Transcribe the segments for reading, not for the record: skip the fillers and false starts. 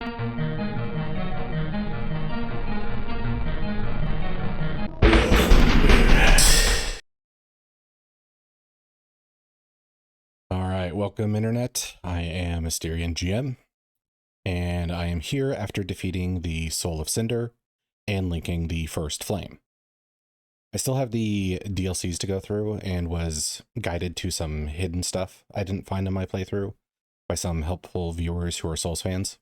Alright, welcome Internet. I am Asterion GM, and I am here after defeating the Soul of Cinder and linking the First Flame. I still have the DLCs to go through and was guided to some hidden stuff I didn't find in my playthrough by some helpful viewers who are Souls fans.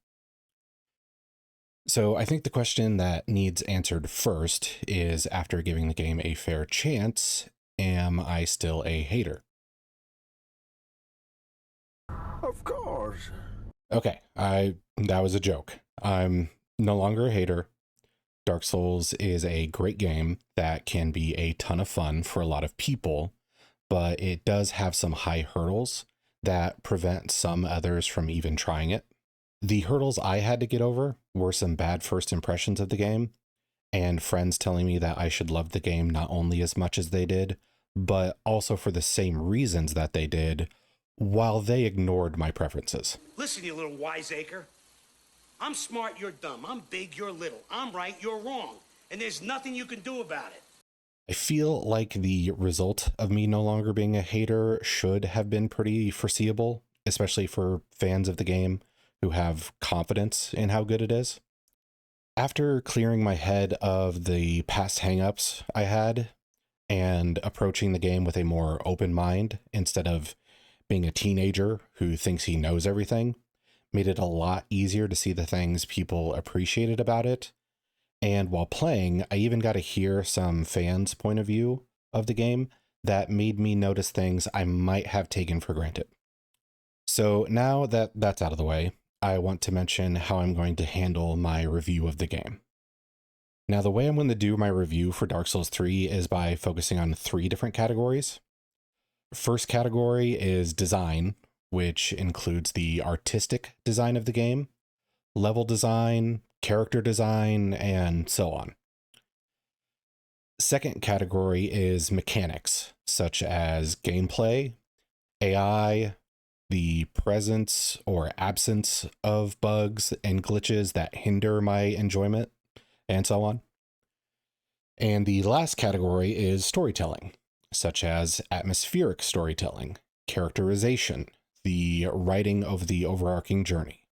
So I think the question that needs answered first is, after giving the game a fair chance, am I still a hater? Of course. Okay, that was a joke. I'm no longer a hater. Dark Souls is a great game that can be a ton of fun for a lot of people, but it does have some high hurdles that prevent some others from even trying it. The hurdles I had to get over were some bad first impressions of the game, and friends telling me that I should love the game not only as much as they did, but also for the same reasons that they did, while they ignored my preferences. Listen, you little wiseacre. I'm smart, you're dumb. I'm big, you're little. I'm right, you're wrong. And there's nothing you can do about it. I feel like the result of me no longer being a hater should have been pretty foreseeable, especially for fans of the game who have confidence in how good it is. After clearing my head of the past hangups I had and approaching the game with a more open mind instead of being a teenager who thinks he knows everything, made it a lot easier to see the things people appreciated about it. And while playing, I even got to hear some fans' point of view of the game that made me notice things I might have taken for granted. So now that that's out of the way, I want to mention how I'm going to handle my review of the game. Now, the way I'm going to do my review for Dark Souls 3 is by focusing on 3 different categories. First category is design, which includes the artistic design of the game, level design, character design, and so on. Second category is mechanics, such as gameplay, AI, the presence or absence of bugs and glitches that hinder my enjoyment, and so on. And the last category is storytelling, such as atmospheric storytelling, characterization, the writing of the overarching journey.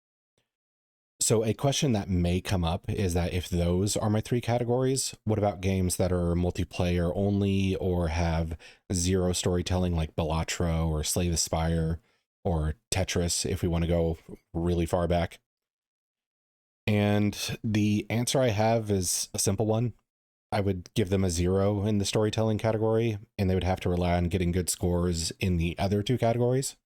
So a question that may come up is that if those are my 3 categories, what about games that are multiplayer only or have zero storytelling, like Balatro or Slay the Spire or Tetris, if we want to go really far back? And the answer I have is a simple one. I would give them a 0 in the storytelling category, and they would have to rely on getting good scores in the other 2 categories.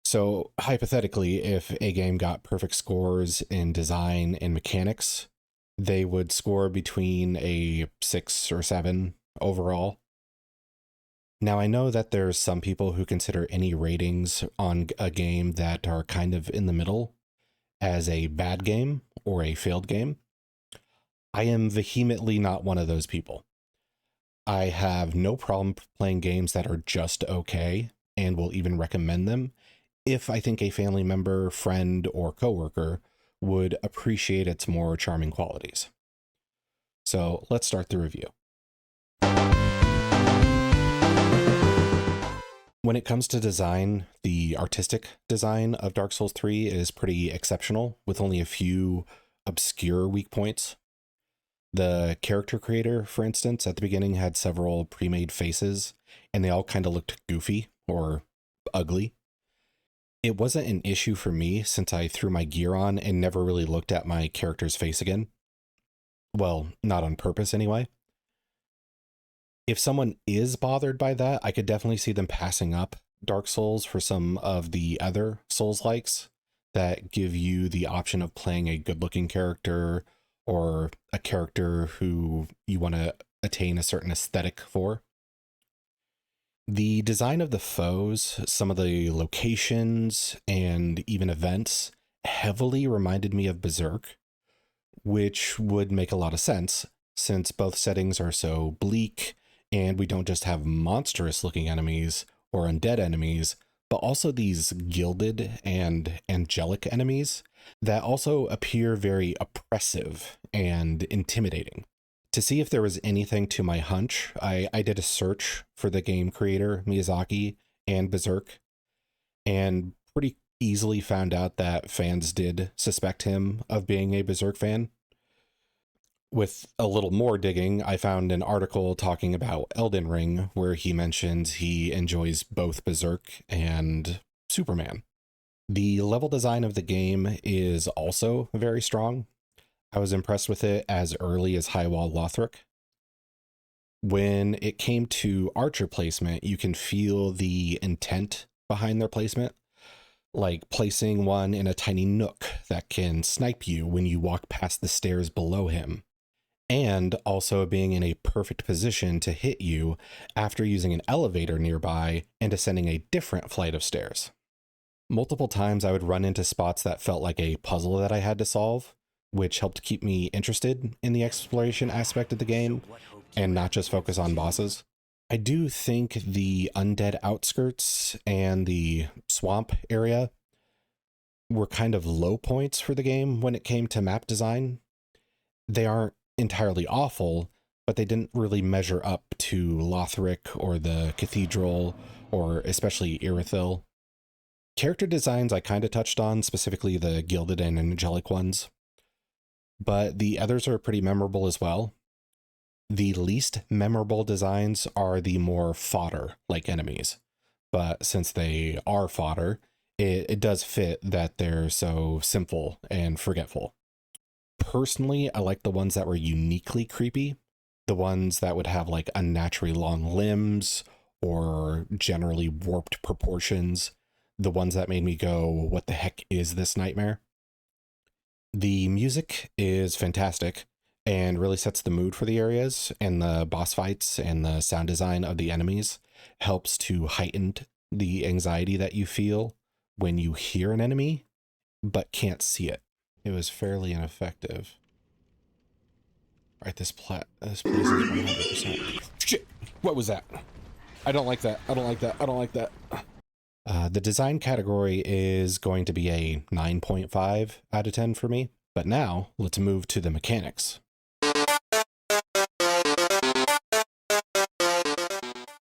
So hypothetically, if a game got perfect scores in design and mechanics, they would score between a 6 or 7 overall. Now, I know that there's some people who consider any ratings on a game that are kind of in the middle as a bad game or a failed game. I am vehemently not one of those people. I have no problem playing games that are just okay and will even recommend them if I think a family member, friend, or coworker would appreciate its more charming qualities. So let's start the review. When it comes to design, the artistic design of Dark Souls 3 is pretty exceptional, with only a few obscure weak points. The character creator, for instance, at the beginning had several pre-made faces, and they all kind of looked goofy or ugly. It wasn't an issue for me since I threw my gear on and never really looked at my character's face again. Well, not on purpose anyway. If someone is bothered by that, I could definitely see them passing up Dark Souls for some of the other Souls-likes that give you the option of playing a good-looking character or a character who you want to attain a certain aesthetic for. The design of the foes, some of the locations, and even events heavily reminded me of Berserk, which would make a lot of sense since both settings are so bleak and we don't just have monstrous looking enemies or undead enemies, but also these gilded and angelic enemies that also appear very oppressive and intimidating. To see if there was anything to my hunch, I did a search for the game creator, Miyazaki, and Berserk, and pretty easily found out that fans did suspect him of being a Berserk fan. With a little more digging, I found an article talking about Elden Ring where he mentions he enjoys both Berserk and Superman. The level design of the game is also very strong. I was impressed with it as early as Highwall Lothric. When it came to archer placement, you can feel the intent behind their placement, like placing one in a tiny nook that can snipe you when you walk past the stairs below him, and also being in a perfect position to hit you after using an elevator nearby and ascending a different flight of stairs. Multiple times I would run into spots that felt like a puzzle that I had to solve, which helped keep me interested in the exploration aspect of the game and not just focus on bosses. I do think the undead outskirts and the swamp area were kind of low points for the game when it came to map design. They aren't entirely awful, but they didn't really measure up to Lothric or the Cathedral, or especially Irithyll. Character designs I kind of touched on, specifically the gilded and angelic ones, but the others are pretty memorable as well. The least memorable designs are the more fodder-like enemies, but since they are fodder, it does fit that they're so simple and forgetful. Personally, I like the ones that were uniquely creepy, the ones that would have like unnaturally long limbs or generally warped proportions, the ones that made me go, what the heck is this nightmare? The music is fantastic and really sets the mood for the areas, and the boss fights and the sound design of the enemies helps to heighten the anxiety that you feel when you hear an enemy but can't see it. It was fairly ineffective. All right, this place is 100%. Shit! What was that? I don't like that. I don't like that. I don't like that. The design category is going to be a 9.5 out of 10 for me. But now, let's move to the mechanics.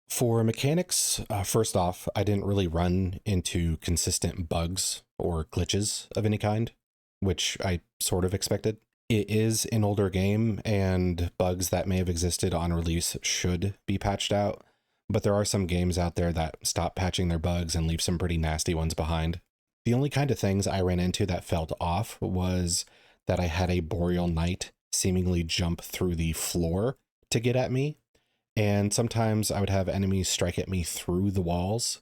For mechanics, first off, I didn't really run into consistent bugs or glitches of any kind, which I sort of expected. It is an older game, and bugs that may have existed on release should be patched out, but there are some games out there that stop patching their bugs and leave some pretty nasty ones behind. The only kind of things I ran into that felt off was that I had a Boreal Knight seemingly jump through the floor to get at me, and sometimes I would have enemies strike at me through the walls.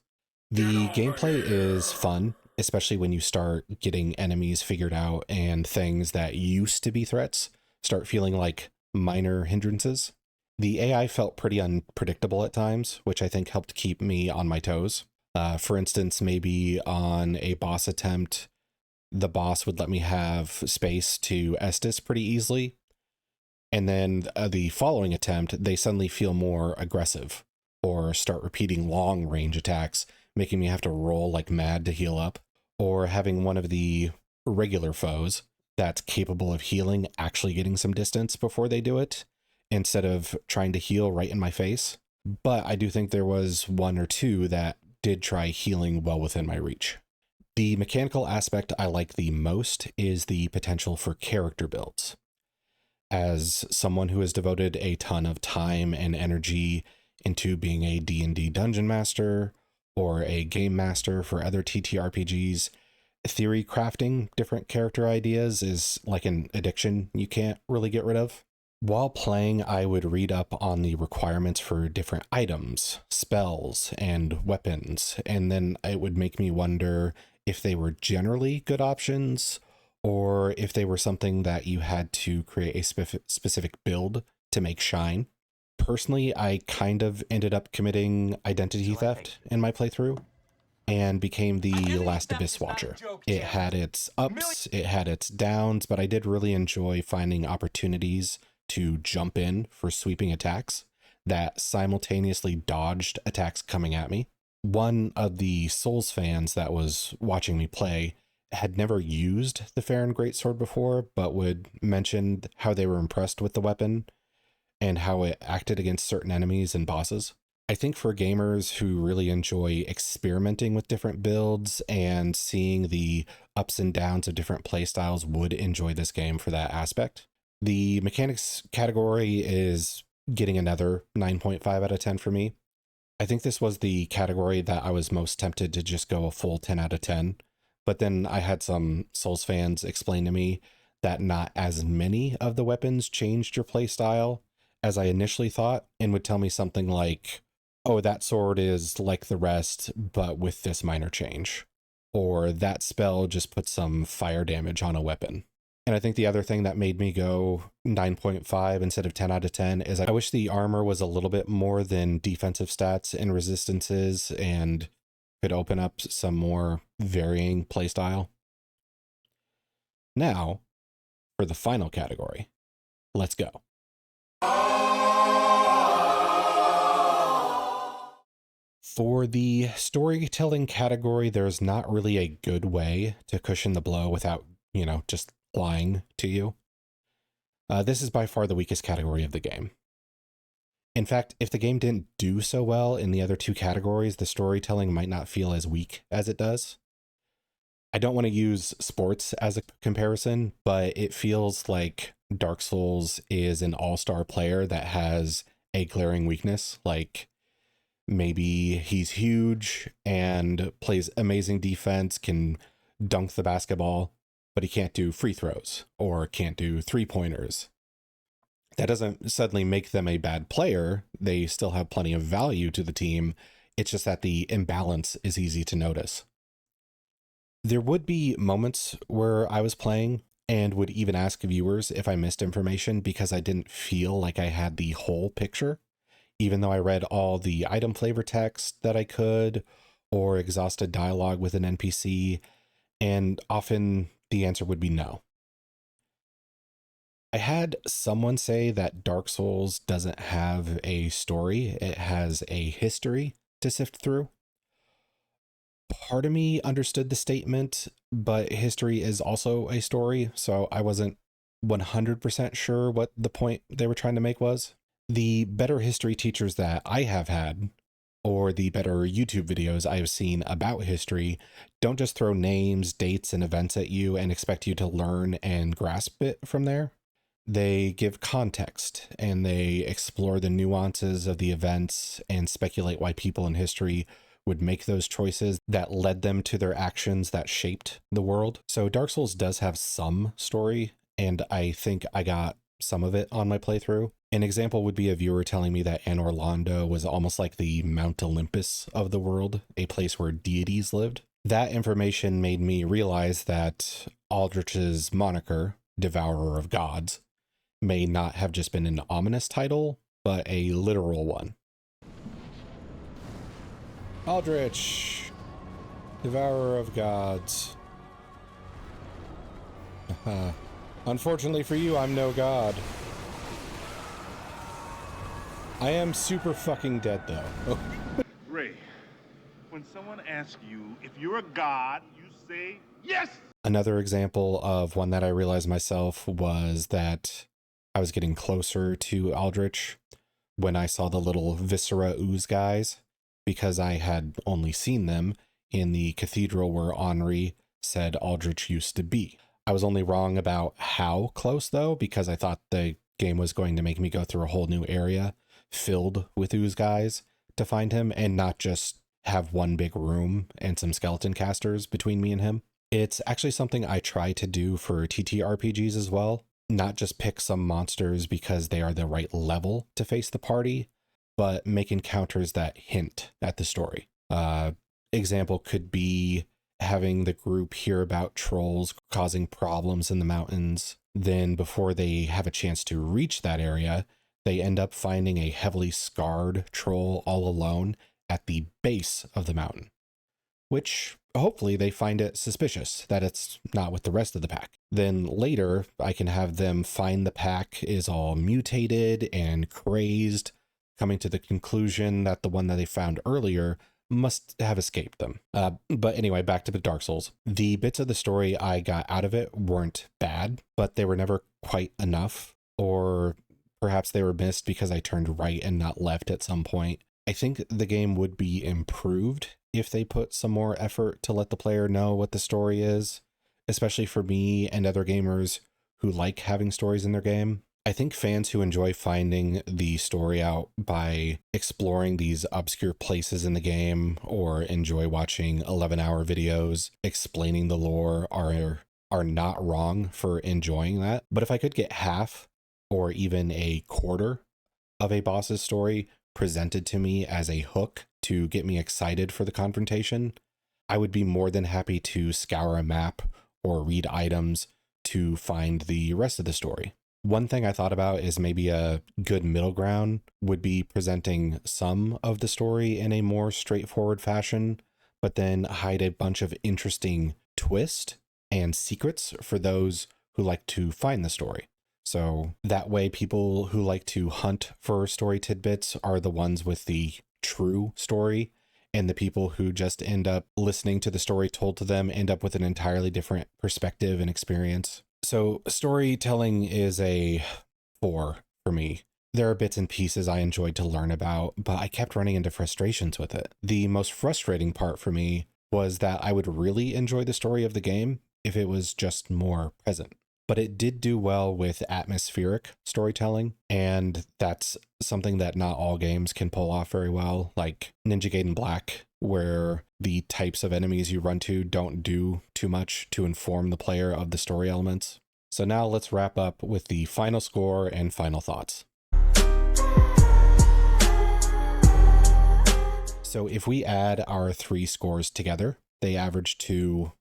The gameplay is fun, especially when you start getting enemies figured out and things that used to be threats start feeling like minor hindrances. The AI felt pretty unpredictable at times, which I think helped keep me on my toes. For instance, maybe on a boss attempt, the boss would let me have space to Estus pretty easily. And then the following attempt, they suddenly feel more aggressive or start repeating long range attacks, making me have to roll like mad to heal up, or having one of the regular foes that's capable of healing actually getting some distance before they do it, instead of trying to heal right in my face. But I do think there was one or two that did try healing well within my reach. The mechanical aspect I like the most is the potential for character builds. As someone who has devoted a ton of time and energy into being a D&D dungeon master or a game master for other TTRPGs, theory crafting different character ideas is like an addiction you can't really get rid of. While playing, I would read up on the requirements for different items, spells, and weapons, and then it would make me wonder if they were generally good options or if they were something that you had to create a specific build to make shine. Personally, I kind of ended up committing identity theft in my playthrough and became the Last Abyss Watcher. It had its ups, it had its downs, but I did really enjoy finding opportunities to jump in for sweeping attacks that simultaneously dodged attacks coming at me. one of the Souls fans that was watching me play had never used the Farron Greatsword before, but would mention how they were impressed with the weapon and how it acted against certain enemies and bosses. I think for gamers who really enjoy experimenting with different builds and seeing the ups and downs of different playstyles would enjoy this game for that aspect. The mechanics category is getting another 9.5 out of 10 for me. I think this was the category that I was most tempted to just go a full 10 out of 10. But then I had some Souls fans explain to me that not as many of the weapons changed your playstyle as I initially thought, and would tell me something like, oh, that sword is like the rest, but with this minor change. Or that spell just puts some fire damage on a weapon. And I think the other thing that made me go 9.5 instead of 10 out of 10 is I wish the armor was a little bit more than defensive stats and resistances and could open up some more varying playstyle. Now, for the final category, let's go. For the storytelling category, there's not really a good way to cushion the blow without, just lying to you. This is by far the weakest category of the game. In fact, if the game didn't do so well in the other two categories, the storytelling might not feel as weak as it does. I don't want to use sports as a comparison, but it feels like Dark Souls is an all-star player that has a glaring weakness. Like, maybe he's huge and plays amazing defense, can dunk the basketball, but he can't do free throws or can't do three-pointers. That doesn't suddenly make them a bad player. They still have plenty of value to the team. It's just that the imbalance is easy to notice. There would be moments where I was playing and would even ask viewers if I missed information because I didn't feel like I had the whole picture, even though I read all the item flavor text that I could or exhausted dialogue with an NPC, and often the answer would be no. I had someone say that Dark Souls doesn't have a story, it has a history to sift through. Part of me understood the statement, but history is also a story, so I wasn't 100% sure what the point they were trying to make was. The better history teachers that I have had, or the better YouTube videos I have seen about history, don't just throw names, dates, and events at you and expect you to learn and grasp it from there. They give context and they explore the nuances of the events and speculate why people in history would make those choices that led them to their actions that shaped the world. So Dark Souls does have some story, and I think I got some of it on my playthrough. An example would be a viewer telling me that Anor Londo was almost like the Mount Olympus of the world, a place where deities lived. That information made me realize that Aldrich's moniker, Devourer of Gods, may not have just been an ominous title, but a literal one. Aldrich, Devourer of Gods. Unfortunately for you, I'm no god. I am super fucking dead, though. Ray, when someone asks you if you're a god, you say yes! Another example of one that I realized myself was that I was getting closer to Aldrich when I saw the little Viscera ooze guys, because I had only seen them in the cathedral where Henri said Aldrich used to be. I was only wrong about how close, though, because I thought the game was going to make me go through a whole new area filled with ooze guys to find him, and not just have one big room and some skeleton casters between me and him. It's actually something I try to do for TTRPGs as well, not just pick some monsters because they are the right level to face the party, but make encounters that hint at the story. Example could be having the group hear about trolls causing problems in the mountains. Then before they have a chance to reach that area, they end up finding a heavily scarred troll all alone at the base of the mountain, which hopefully they find it suspicious that it's not with the rest of the pack. Then later, I can have them find the pack is all mutated and crazed, coming to the conclusion that the one that they found earlier must have escaped them. But anyway, back to the Dark Souls. The bits of the story I got out of it weren't bad, but they were never quite enough, or perhaps they were missed because I turned right and not left at some point. I think the game would be improved if they put some more effort to let the player know what the story is, especially for me and other gamers who like having stories in their game. I think fans who enjoy finding the story out by exploring these obscure places in the game, or enjoy watching 11-hour videos explaining the lore, are not wrong for enjoying that. But if I could get half or even a quarter of a boss's story presented to me as a hook to get me excited for the confrontation, I would be more than happy to scour a map or read items to find the rest of the story. One thing I thought about is maybe a good middle ground would be presenting some of the story in a more straightforward fashion, but then hide a bunch of interesting twists and secrets for those who like to find the story. So that way, people who like to hunt for story tidbits are the ones with the true story, and the people who just end up listening to the story told to them end up with an entirely different perspective and experience. So storytelling is a 4 for me. There are bits and pieces I enjoyed to learn about, but I kept running into frustrations with it. The most frustrating part for me was that I would really enjoy the story of the game if it was just more present. But it did do well with atmospheric storytelling, and that's something that not all games can pull off very well, like Ninja Gaiden Black, where the types of enemies you run to don't do too much to inform the player of the story elements. So now let's wrap up with the final score and final thoughts. So if we add our 3 scores together, they average to,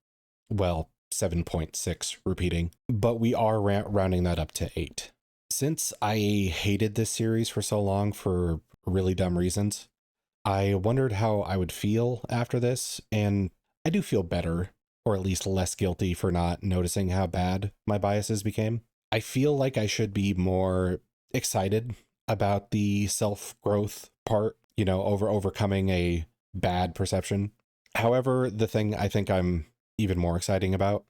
well, 7.6 repeating, but we are rounding that up to 8. Since I hated this series for so long for really dumb reasons, I wondered how I would feel after this, and I do feel better, or at least less guilty for not noticing how bad my biases became. I feel like I should be more excited about the self-growth part, overcoming a bad perception. However, the thing I think I'm even more exciting about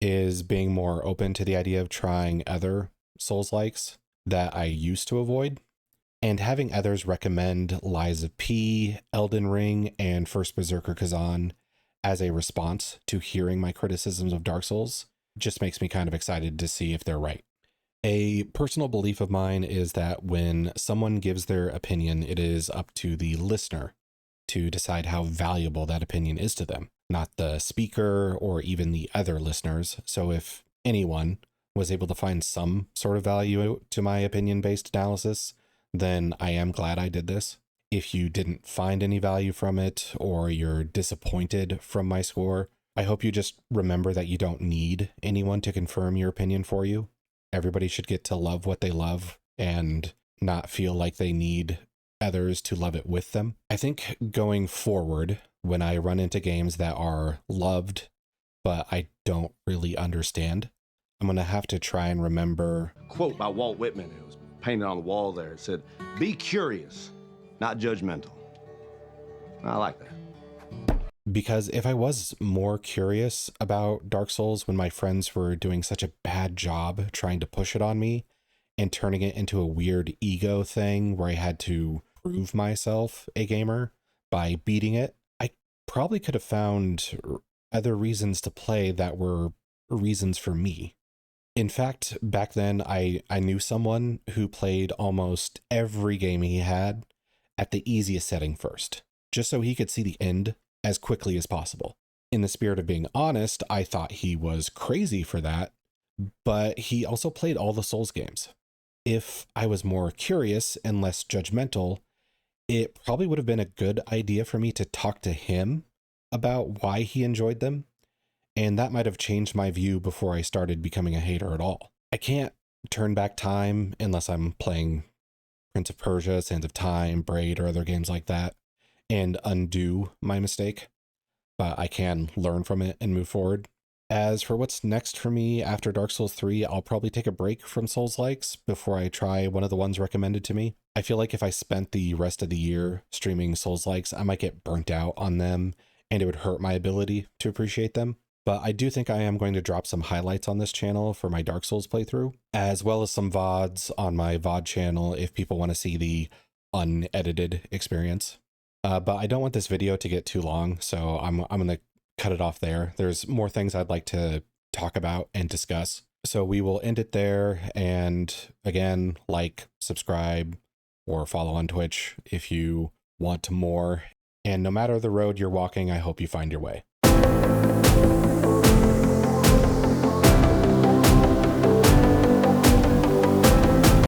is being more open to the idea of trying other Souls-likes that I used to avoid, and having others recommend Lies of P, Elden Ring, and First Berserker Kazan as a response to hearing my criticisms of Dark Souls just makes me kind of excited to see if they're right. A personal belief of mine is that when someone gives their opinion, it is up to the listener to decide how valuable that opinion is to them, not the speaker or even the other listeners. So if anyone was able to find some sort of value to my opinion-based analysis, then I am glad I did this. If you didn't find any value from it, or you're disappointed from my score, I hope you just remember that you don't need anyone to confirm your opinion for you. Everybody should get to love what they love and not feel like they need others to love it with them. I think going forward, when I run into games that are loved, but I don't really understand, I'm going to have to try and remember. Quote by Walt Whitman, it was painted on the wall there. It said, "Be curious, not judgmental." I like that. Because if I was more curious about Dark Souls when my friends were doing such a bad job trying to push it on me and turning it into a weird ego thing where I had to prove myself a gamer by beating it, I probably could have found other reasons to play that were reasons for me. In fact, back then I knew someone who played almost every game he had at the easiest setting first, just so he could see the end as quickly as possible. In the spirit of being honest, I thought he was crazy for that, but he also played all the Souls games. If I was more curious and less judgmental, it probably would have been a good idea for me to talk to him about why he enjoyed them, and that might have changed my view before I started becoming a hater at all. I can't turn back time unless I'm playing Prince of Persia, Sands of Time, Braid, or other games like that, and undo my mistake, but I can learn from it and move forward. As for what's next for me after Dark Souls 3, I'll probably take a break from Souls-likes before I try one of the ones recommended to me. I feel like if I spent the rest of the year streaming Souls-likes, I might get burnt out on them and it would hurt my ability to appreciate them. But I do think I am going to drop some highlights on this channel for my Dark Souls playthrough, as well as some VODs on my VOD channel if people want to see the unedited experience. But I don't want this video to get too long, so I'm going to cut it off there. There's more things I'd like to talk about and discuss. So we will end it there. And again, like, subscribe, or follow on Twitch if you want more. And no matter the road you're walking, I hope you find your way.